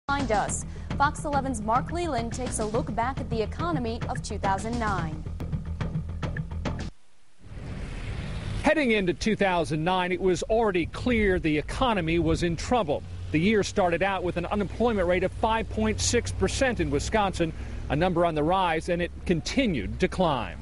Behind us, Fox 11's Mark Leland takes a look back at the economy of 2009. Heading into 2009, it was already clear the economy was in trouble. The year started out with an unemployment rate of 5.6% in Wisconsin, a number on the rise, and it continued to climb.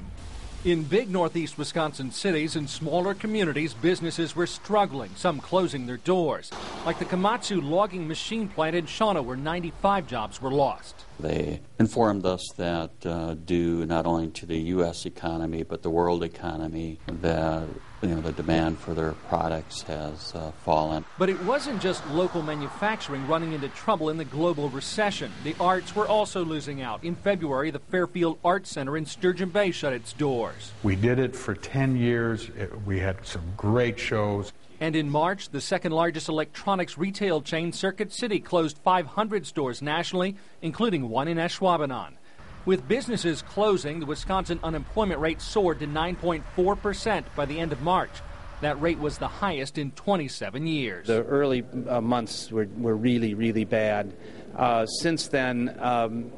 In big northeast Wisconsin cities and smaller communities, businesses were struggling, some closing their doors, like the Komatsu logging machine plant in Shawano, where 95 jobs were lost. They informed us that due not only to the U.S. economy but the world economy, that the demand for their products has fallen. But it wasn't just local manufacturing running into trouble in the global recession. The arts were also losing out. In February, the Fairfield Arts Center in Sturgeon Bay shut its doors. We did it for 10 years. We had some great shows. And in March, the second largest electronics retail chain, Circuit City, closed 500 stores nationally, including one in Ashwaubenon. With businesses closing, the Wisconsin unemployment rate soared to 9.4% by the end of March. That rate was the highest in 27 years. The early months were really, really bad. Since then,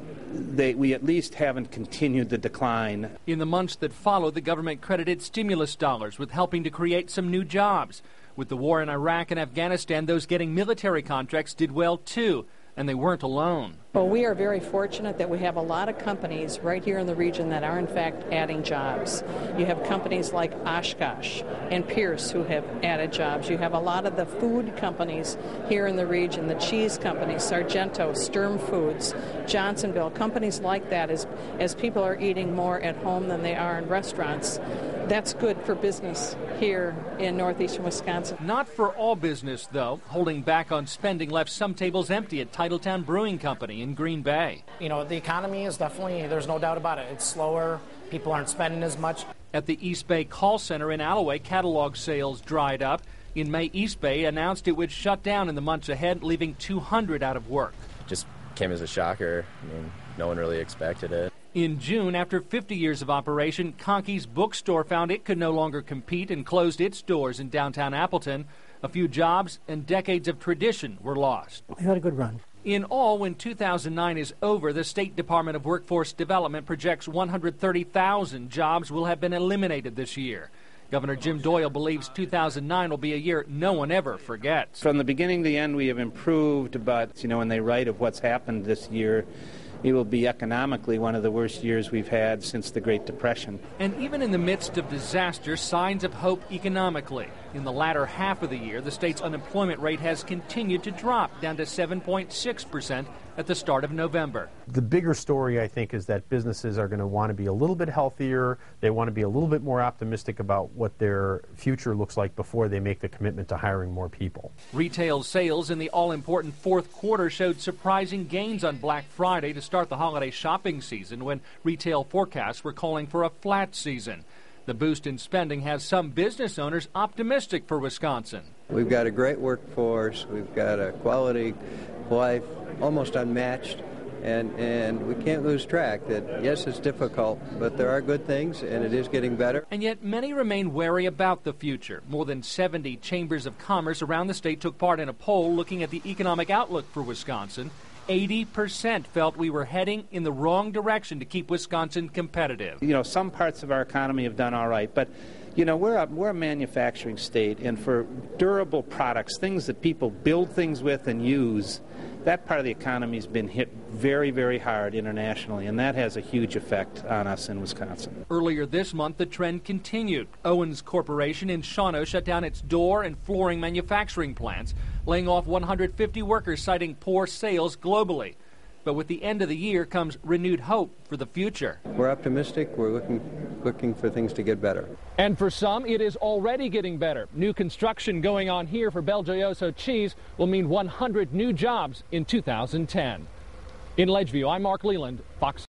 we at least haven't continued the decline. In the months that followed, the government credited stimulus dollars with helping to create some new jobs. With the war in Iraq and Afghanistan, those getting military contracts did well too, and they weren't alone. Well, we are very fortunate that we have a lot of companies right here in the region that are in fact adding jobs. You have companies like Oshkosh and Pierce who have added jobs. You have a lot of the food companies here in the region, the cheese companies, Sargento, Sturm Foods, Johnsonville, companies like that. As people are eating more at home than they are in restaurants, that's good for business here in northeastern Wisconsin. Not for all business, though. Holding back on spending left some tables empty at Titletown Brewing Company in Green Bay. The economy is definitely, there's no doubt about it. It's slower. People aren't spending as much. At the East Bay Call Center in Alloway, catalog sales dried up. In May, East Bay announced it would shut down in the months ahead, leaving 200 out of work. Just came as a shocker. No one really expected it. In June, after 50 years of operation, Conkey's bookstore found it could no longer compete and closed its doors in downtown Appleton. A few jobs and decades of tradition were lost. We had a good run. In all, when 2009 is over, the State Department of Workforce Development projects 130,000 jobs will have been eliminated this year. Governor Jim Doyle believes 2009 will be a year no one ever forgets. From the beginning to the end, we have improved, but, when they write of what's happened this year, it will be economically one of the worst years we've had since the Great Depression. And even in the midst of disaster, signs of hope economically. In the latter half of the year, the state's unemployment rate has continued to drop, down to 7.6% at the start of November. The bigger story, I think, is that businesses are going to want to be a little bit healthier. They want to be a little bit more optimistic about what their future looks like before they make the commitment to hiring more people. Retail sales in the all-important fourth quarter showed surprising gains on Black Friday to start the holiday shopping season, when retail forecasts were calling for a flat season. The boost in spending has some business owners optimistic for Wisconsin. We've got a great workforce. We've got a quality of life almost unmatched. And we can't lose track that, yes, it's difficult, but there are good things, and it is getting better. And yet many remain wary about the future. More than 70 chambers of commerce around the state took part in a poll looking at the economic outlook for Wisconsin. 80% felt we were heading in the wrong direction to keep Wisconsin competitive. Some parts of our economy have done all right, but we're a manufacturing state, and for durable products, things that people build things with and use, that part of the economy has been hit very, very hard internationally, and that has a huge effect on us in Wisconsin. Earlier this month, the trend continued. Owens Corporation in Shawano shut down its door and flooring manufacturing plants, laying off 150 workers, citing poor sales globally. But with the end of the year comes renewed hope for the future. We're optimistic. We're looking for things to get better. And for some, it is already getting better. New construction going on here for Belgioioso cheese will mean 100 new jobs in 2010. In Ledgeview, I'm Mark Leland, Fox